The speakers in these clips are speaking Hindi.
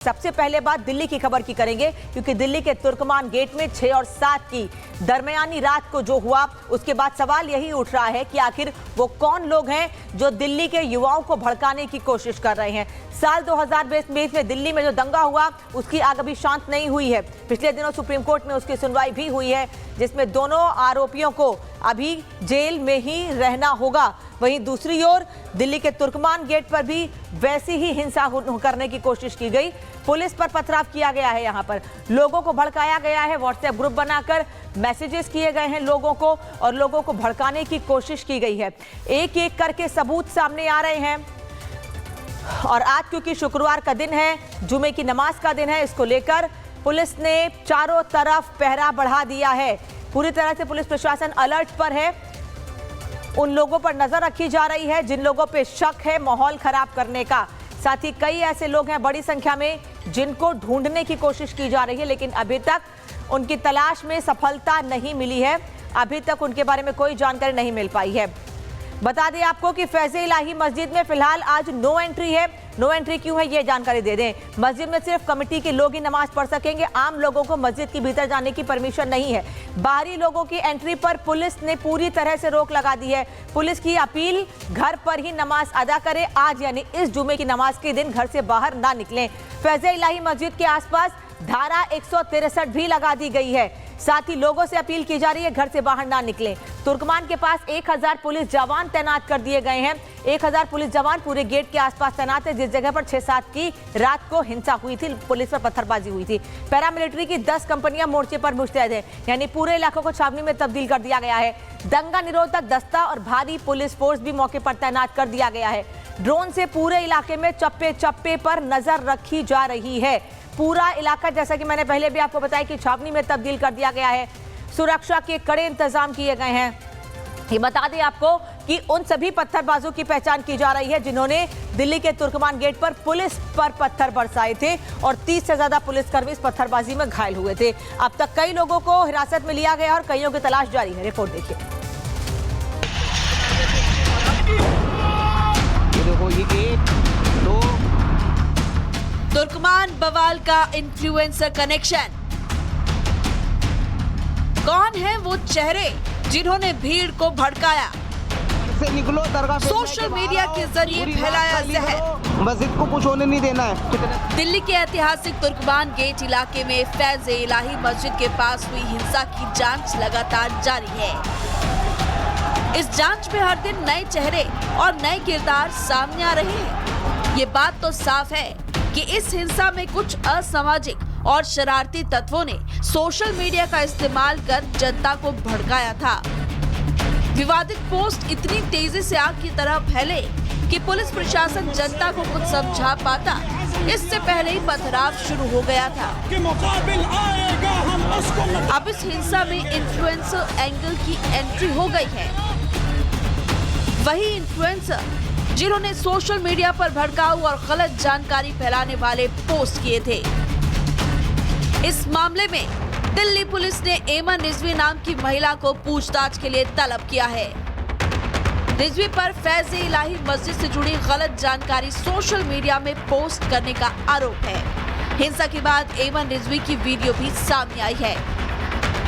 सबसे पहले बात दिल्ली की खबर की करेंगे, क्योंकि दिल्ली के तुर्कमान गेट में 6 और 7 की दरमियानी रात को जो हुआ, उसके बाद सवाल यही उठ रहा है कि आखिर वो कौन लोग हैं जो दिल्ली के युवाओं को भड़काने की कोशिश कर रहे हैं। साल 2020 में दिल्ली में जो दंगा हुआ, उसकी आग अभी शांत नहीं हुई है। पिछले दिनों सुप्रीम कोर्ट में उसकी सुनवाई भी हुई है, जिसमें दोनों आरोपियों को अभी जेल में ही रहना होगा। वहीं दूसरी ओर दिल्ली के तुर्कमान गेट पर भी वैसी ही हिंसा करने की कोशिश की गई। पुलिस पर पथराव किया गया है, यहाँ पर लोगों को भड़काया गया है, व्हाट्सएप ग्रुप बनाकर मैसेजेस किए गए हैं लोगों को और लोगों को भड़काने की कोशिश की गई है। एक एक करके सबूत सामने आ रहे हैं। और आज क्योंकि शुक्रवार का दिन है, जुमे की नमाज का दिन है, इसको लेकर पुलिस ने चारों तरफ पहरा बढ़ा दिया है। पूरी तरह से पुलिस प्रशासन अलर्ट पर है। उन लोगों पर नजर रखी जा रही है जिन लोगों पे शक है माहौल खराब करने का। साथ ही कई ऐसे लोग हैं बड़ी संख्या में जिनको ढूंढने की कोशिश की जा रही है, लेकिन अभी तक उनकी तलाश में सफलता नहीं मिली है। अभी तक उनके बारे में कोई जानकारी नहीं मिल पाई है। बता दें आपको कि फैज़े इलाही मस्जिद में फिलहाल आज नो एंट्री है। नो एंट्री क्यों है, ये जानकारी दे दें। मस्जिद में सिर्फ कमेटी के लोग ही नमाज पढ़ सकेंगे, आम लोगों को मस्जिद के भीतर जाने की परमिशन नहीं है। बाहरी लोगों की एंट्री पर पुलिस ने पूरी तरह से रोक लगा दी है। पुलिस की अपील, घर पर ही नमाज अदा करें। आज यानी इस जुमे की नमाज के दिन घर से बाहर ना निकलें। फैज़े इलाही मस्जिद के आसपास धारा 163 भी लगा दी गई है। साथ ही लोगों से अपील की जा रही है घर से बाहर ना निकलें। तुर्कमान के पास 1000 पुलिस जवान तैनात कर दिए गए हैं। 1000 पुलिस जवान पूरे गेट के आसपास तैनात है, जिस जगह पर 6-7 की रात को हिंसा हुई थी, पुलिस पर पत्थरबाजी हुई थी। पैरामिलिट्री की 10 कंपनियां मोर्चे पर मुस्तैद है, यानी पूरे इलाकों को छावनी में तब्दील कर दिया गया है। दंगा निरोधक दस्ता और भारी पुलिस फोर्स भी मौके पर तैनात कर दिया गया है। ड्रोन से पूरे इलाके में चप्पे चप्पे पर नजर रखी जा रही है। पूरा इलाका, जैसा कि मैंने पहले भी आपको बताया, कि छावनी में तब्दील कर दिया गया है। सुरक्षा के कड़े इंतजाम किए गए हैं। ये बता दें आपको कि उन सभी पत्थरबाजों की पहचान की जा रही है जिन्होंने दिल्ली के तुर्कमान गेट पर पुलिस पर पत्थर बरसाए थे और 30 से ज्यादा पुलिसकर्मी इस पत्थरबाजी में घायल हुए थे। अब तक कई लोगों को हिरासत में लिया गया और कईयों की तलाश जारी है। रिपोर्ट देखिए। तुर्कमान बवाल का इन्फ्लुएंसर कनेक्शन। कौन है वो चेहरे जिन्होंने भीड़ को भड़काया? सोशल मीडिया के जरिए फैलाया जहर। मस्जिद को कुछ होने नहीं देना है। दिल्ली के ऐतिहासिक तुर्कमान गेट इलाके में फैज़े इलाही मस्जिद के पास हुई हिंसा की जांच लगातार जारी है। इस जांच में हर दिन नए चेहरे और नए किरदार सामने आ रहे हैं। ये बात तो साफ है कि इस हिंसा में कुछ असामाजिक और शरारती तत्वों ने सोशल मीडिया का इस्तेमाल कर जनता को भड़काया था। विवादित पोस्ट इतनी तेजी से आग की तरह फैले कि पुलिस प्रशासन जनता को कुछ समझा पाता, इससे पहले ही पथराव शुरू हो गया था। अब इस हिंसा में इन्फ्लुएंसर एंगल की एंट्री हो गई है। वही इन्फ्लुएंसर जिन्होंने सोशल मीडिया पर भड़काऊ और गलत जानकारी फैलाने वाले पोस्ट किए थे। इस मामले में दिल्ली पुलिस ने एमन रिजवी नाम की महिला को पूछताछ के लिए तलब किया है। रिजवी पर फैज़े इलाही मस्जिद से जुड़ी गलत जानकारी सोशल मीडिया में पोस्ट करने का आरोप है। हिंसा के बाद एमन रिजवी की वीडियो भी सामने आई है।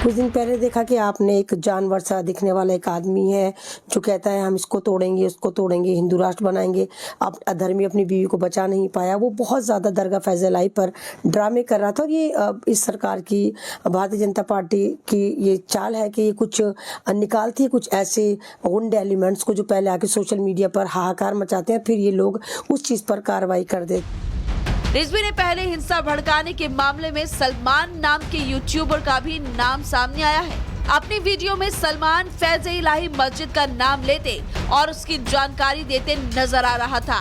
कुछ दिन पहले देखा कि आपने एक जानवर सा दिखने वाला एक आदमी है जो कहता है हम इसको तोड़ेंगे, उसको तोड़ेंगे, हिंदू राष्ट्र बनाएंगे। आप अधर्मी अपनी बीवी को बचा नहीं पाया। वो बहुत ज्यादा दरगाह फैज़े इलाही पर ड्रामे कर रहा था। और ये इस सरकार की, भारतीय जनता पार्टी की ये चाल है कि ये कुछ निकालती है कुछ ऐसे गुंडे एलिमेंट्स को जो पहले आके सोशल मीडिया पर हाहाकार मचाते हैं, फिर ये लोग उस चीज पर कार्रवाई कर देते। रिजवी ने पहले हिंसा भड़काने के मामले में सलमान नाम के यूट्यूबर का भी नाम सामने आया है। अपनी वीडियो में सलमान फैज़े इलाही मस्जिद का नाम लेते और उसकी जानकारी देते नजर आ रहा था।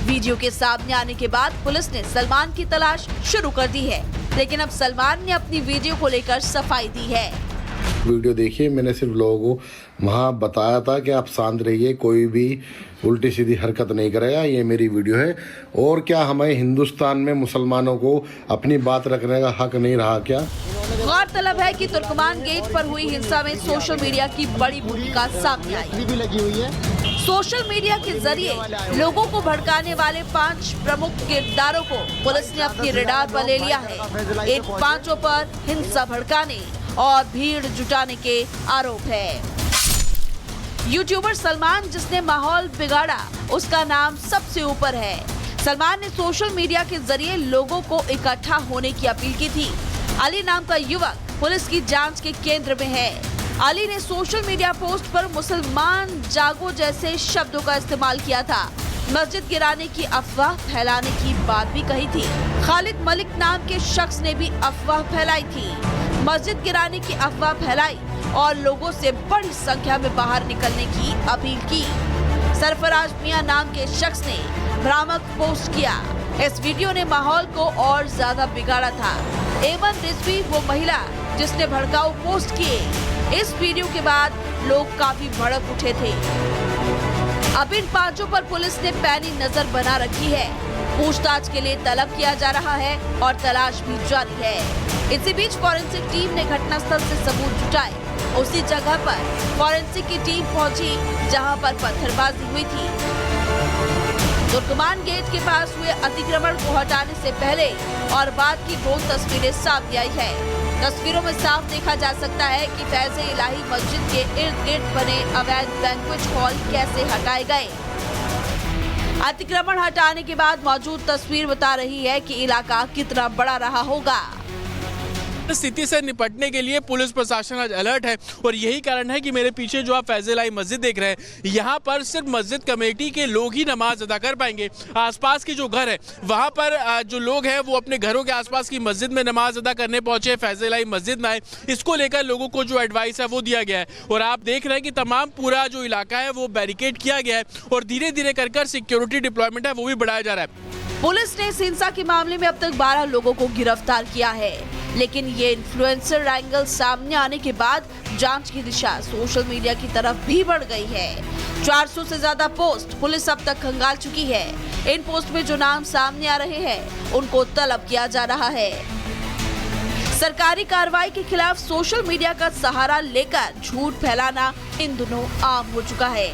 वीडियो के सामने आने के बाद पुलिस ने सलमान की तलाश शुरू कर दी है, लेकिन अब सलमान ने अपनी वीडियो को लेकर सफाई दी है। वीडियो देखिए, मैंने सिर्फ लोगों को वहाँ बताया था कि आप शांत रहिए, कोई भी उल्टी सीधी हरकत नहीं करेगा। ये मेरी वीडियो है। और क्या हमें हिंदुस्तान में मुसलमानों को अपनी बात रखने का हक नहीं रहा क्या? गौरतलब है कि तुर्कमान गेट पर हुई हिंसा में सोशल मीडिया की बड़ी भूमिका सामने आई। सोशल मीडिया के जरिए लोगों को भड़काने वाले 5 प्रमुख किरदारों को पुलिस ने अपनी रडार पर ले लिया है। इन 5 पर हिंसा भड़काने और भीड़ जुटाने के आरोप है। यूट्यूबर सलमान, जिसने माहौल बिगाड़ा, उसका नाम सबसे ऊपर है। सलमान ने सोशल मीडिया के जरिए लोगों को इकट्ठा होने की अपील की थी। अली नाम का युवक पुलिस की जांच के केंद्र में है। अली ने सोशल मीडिया पोस्ट पर मुसलमान जागो जैसे शब्दों का इस्तेमाल किया था। मस्जिद गिराने की अफवाह फैलाने की बात भी कही थी। खालिद मलिक नाम के शख्स ने भी अफवाह फैलाई थी। मस्जिद गिराने की अफवाह फैलाई और लोगों से बड़ी संख्या में बाहर निकलने की अपील की। सरफराज मियां नाम के शख्स ने भ्रामक पोस्ट किया। इस वीडियो ने माहौल को और ज्यादा बिगाड़ा था। एमन रिजवी वो महिला जिसने भड़काऊ पोस्ट किए। इस वीडियो के बाद लोग काफी भड़क उठे थे। अब इन 5 पर पुलिस ने पैनी नजर बना रखी है। पूछताछ के लिए तलब किया जा रहा है और तलाश भी जारी है। इसी बीच फॉरेंसिक टीम ने घटनास्थल से सबूत जुटाए। उसी जगह पर फॉरेंसिक की टीम पहुंची जहां पर पत्थरबाजी हुई थी। तुर्कमान गेट के पास हुए अतिक्रमण को हटाने से पहले और बाद की 2 तस्वीरें सामने आई है। तस्वीरों में साफ देखा जा सकता है कि फैज़े इलाही मस्जिद के इर्द गिर्द बने अवैध बैंक्वेट हॉल कैसे हटाए गए। अतिक्रमण हटाने के बाद मौजूद तस्वीर बता रही है कि इलाका कितना बड़ा रहा होगा। स्थिति से निपटने के लिए पुलिस प्रशासन आज अलर्ट है और यही कारण है कि मेरे पीछे जो आप फैज़े इलाही मस्जिद देख रहे हैं, यहाँ पर सिर्फ मस्जिद कमेटी के लोग ही नमाज अदा कर पाएंगे। आसपास के जो घर है वहाँ पर जो लोग हैं वो अपने घरों के आसपास की मस्जिद में नमाज अदा करने पहुंचे, फैज़े इलाही मस्जिद में आए। इसको लेकर लोगों को जो एडवाइस है वो दिया गया है और आप देख रहे हैं कि तमाम पूरा जो इलाका है वो बैरिकेड किया गया है और धीरे धीरे कर सिक्योरिटी डिप्लॉयमेंट है वो भी बढ़ाया जा रहा है। पुलिस ने इस हिंसा के मामले में अब तक 12 लोगों को गिरफ्तार किया है, लेकिन ये इन्फ्लुएंसर एंगल सामने आने के बाद जांच की दिशा सोशल मीडिया की तरफ भी बढ़ गई है। 400 से ज्यादा पोस्ट पुलिस अब तक खंगाल चुकी है। इन पोस्ट में जो नाम सामने आ रहे हैं उनको तलब किया जा रहा है। सरकारी कार्रवाई के खिलाफ सोशल मीडिया का सहारा लेकर झूठ फैलाना इन दिनों आम हो चुका है,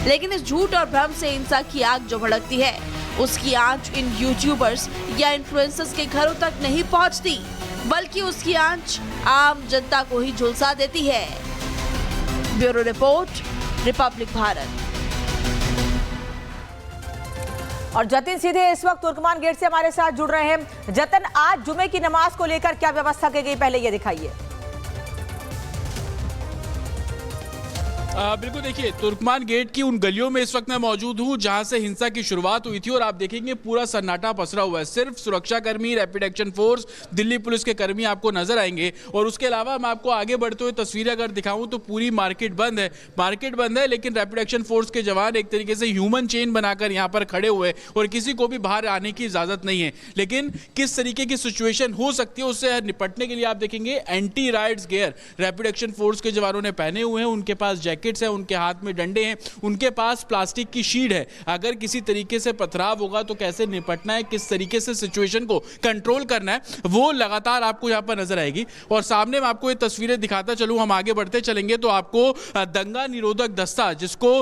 लेकिन इस झूठ और भ्रम से हिंसा की आग जो भड़कती है उसकी आंच इन यूट्यूबर्स या इन्फ्लुएंसर्स के घरों तक नहीं पहुंचती, बल्कि उसकी आंच आम जनता को ही झुलसा देती है। Bureau report, Republic Bharat. और जतिन सीधे इस वक्त तुर्कमान गेट से हमारे साथ जुड़ रहे हैं। जतिन, आज जुमे की नमाज को लेकर क्या व्यवस्था की गई, पहले ये दिखाइए। बिल्कुल, देखिए तुर्कमान गेट की उन गलियों में इस वक्त मैं मौजूद हूं जहां से हिंसा की शुरुआत हुई थी और आप देखेंगे पूरा सन्नाटा पसरा हुआ है। सिर्फ सुरक्षा कर्मी, rapid action force, Delhi police के कर्मी आपको नजर आएंगे और उसके अलावा मैं आपको आगे बढ़ते हुए तस्वीरें अगर दिखाऊं तो पूरी मार्केट बंद है, लेकिन रैपिड एक्शन फोर्स के जवान एक तरीके से ह्यूमन चेन बनाकर यहाँ पर खड़े हुए और किसी को भी बाहर आने की इजाजत नहीं है। लेकिन किस तरीके की सिचुएशन हो सकती है उससे निपटने के लिए आप देखेंगे anti rights gear rapid action force के जवानों ने पहने हुए हैं। उनके पास जैकेट्स है, उनके हाथ में डंडे हैं, उनके पास प्लास्टिक की शीट है। अगर किसी तरीके से पथराव होगा तो कैसे निपटना है, किस तरीके से सिचुएशन को कंट्रोल करना है, वो लगातार आपको यहाँ पर नजर आएगी। और सामने मैं आपको ये तस्वीरें दिखाता चलूं, हम आगे बढ़ते चलेंगे तो आपको दंगा निरोधक दस्ता, जिसको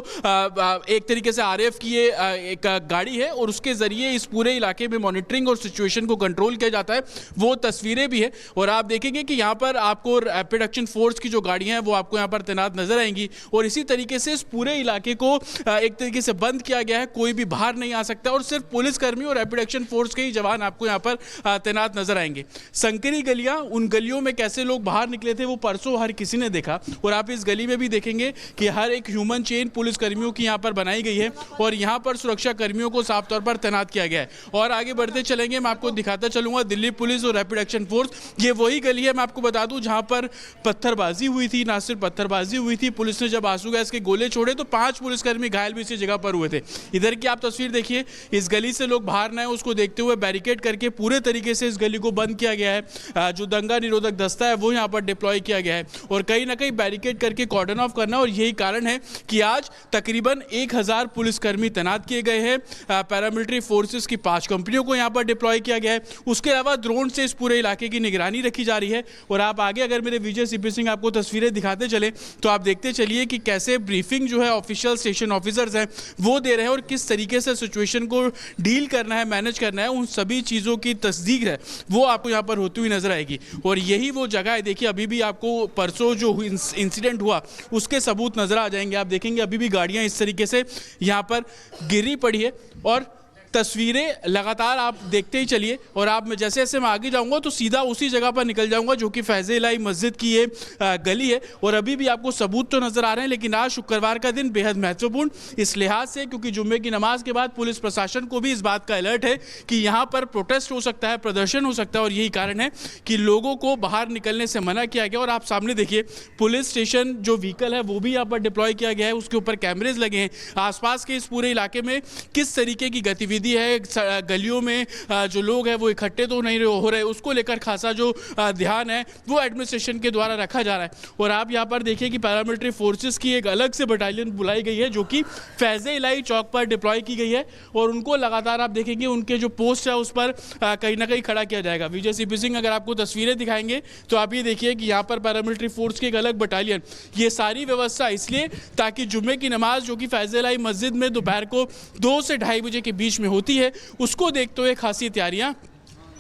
एक तरीके से आरएफ की ये एक गाड़ी है और उसके जरिए इस पूरे इलाके में मॉनिटरिंग और सिचुएशन को कंट्रोल किया जाता है, वो तस्वीरें भी है। और आप देखेंगे कि यहाँ पर आपको रैपिड एक्शन फोर्स की जो गाड़ियां हैं वो आपको यहाँ पर तैनात नजर आएंगी और इसी तरीके से इस पूरे इलाके को एक तरीके से बंद किया गया है। कोई भी बाहर नहीं आ सकता और सिर्फ पुलिसकर्मी और रैपिड एक्शन फोर्स के ही जवान आपको यहाँ पर तैनात नजर आएंगे। संकरी गलियां, उन गलियों में कैसे लोग बाहर निकले थे वो परसों हर किसी ने देखा और आप इस गली में भी देखेंगे कि हर एक ह्यूमन चेन पुलिसकर्मियों की यहाँ पर बनाई गई है और यहाँ पर सुरक्षा कर्मियों को साफ तौर पर तैनात किया गया है। और आगे बढ़ते चलेंगे, मैं आपको दिखाता चलूंगा दिल्ली पुलिस और रैपिड एक्शन फोर्स, ये वही गली है मैं आपको बता दूं जहां पर पत्थरबाजी हुई थी। ना सिर्फ पत्थरबाजी हुई थी, पुलिस ने जब आंसू गैस के गोले छोड़े तो 5 पुलिसकर्मी घायल भी इसी जगह पर हुए थे। इधर की आप तस्वीर देखिए, इस गली से लोग बाहर ना आए उसको देखते हुए बैरिकेड करके पूरे तरीके से इस गली को बंद किया गया है। जो दंगा निरोधक दस्ता है वो यहाँ पर डिप्लॉय किया गया है और कहीं ना कहीं बैरिकेड करके कॉर्डन ऑफ करना। और यही कारण है कि आज तकरीबन 1000 पुलिसकर्मी तैनात किए गए हैं। पैरामिलिट्री फोर्सेस की 5 कंपनियों को यहाँ पर डिप्लॉय किया गया है। उसके अलावा ड्रोन से इस पूरे इलाके की निगरानी रखी जा रही है। और आप आगे अगर मेरे विजय सीपी सिंह आपको तस्वीरें दिखाते चले तो आप देखते चलिए कि कैसे ब्रीफिंग जो है ऑफिशियल स्टेशन ऑफिसर्स हैं वो दे रहे हैं और किस तरीके से सिचुएशन को डील करना है, मैनेज करना है, उन सभी चीज़ों की तस्दीक है वो आपको यहाँ पर होती हुई नजर आएगी। और यही वो जगह है, देखिए अभी भी आपको परसों जो इंसिडेंट हुआ उसके सबूत नजर आ जाएंगे। आप देखेंगे अभी भी गाड़ियाँ इस तरीके से यहाँ पर गिरी पड़ी है और तस्वीरें लगातार आप देखते ही चलिए। और आप जैसे जैसे मैं आगे जाऊंगा तो सीधा उसी जगह पर निकल जाऊंगा जो कि फैज़ इलाही मस्जिद की ये गली है। और अभी भी आपको सबूत तो नज़र आ रहे हैं, लेकिन आज शुक्रवार का दिन बेहद महत्वपूर्ण इस लिहाज से क्योंकि जुम्मे की नमाज के बाद पुलिस प्रशासन को भी इस बात का अलर्ट है कि यहाँ पर प्रोटेस्ट हो सकता है, प्रदर्शन हो सकता है और यही कारण है कि लोगों को बाहर निकलने से मना किया गया। और आप सामने देखिए पुलिस स्टेशन जो व्हीकल है वो भी यहाँ पर डिप्लॉय किया गया है, उसके ऊपर कैमरेज लगे हैं। आसपास के इस पूरे इलाके में किस तरीके की गतिविधि है, गलियों में जो लोग हैं वो इकट्ठे तो नहीं हो रहे, उसको लेकर खासा जो ध्यान है वो एडमिनिस्ट्रेशन के द्वारा रखा जा रहा है। और आप यहाँ पर देखिए कि पैरामिलिट्री फोर्सेस की एक अलग से बटालियन बुलाई गई है जो कि फैज़ इलाही चौक पर डिप्लॉय की गई है और उनको लगातार आप देखेंगे उनके जो पोस्ट है उस पर कहीं ना कहीं खड़ा किया जाएगा। विजय सीपी सिंह अगर आपको तस्वीरें दिखाएंगे तो आप ये देखिए कि यहाँ पर पैरामिलिट्री फोर्स की एक अलग बटालियन, ये सारी व्यवस्था इसलिए ताकि जुम्मे की नमाज जो कि फैज़ इलाही मस्जिद में दोपहर को 2 से 2:30 बजे के बीच में होती है उसको देखते हुए खासी तैयारियां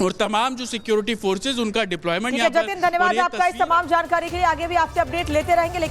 और तमाम जो सिक्योरिटी फोर्सेज उनका डिप्लॉयमेंट यहाँ पर। जतिन धन्यवाद आपका इस तमाम जानकारी के लिए। आगे भी आपसे अपडेट लेते रहेंगे लेकिन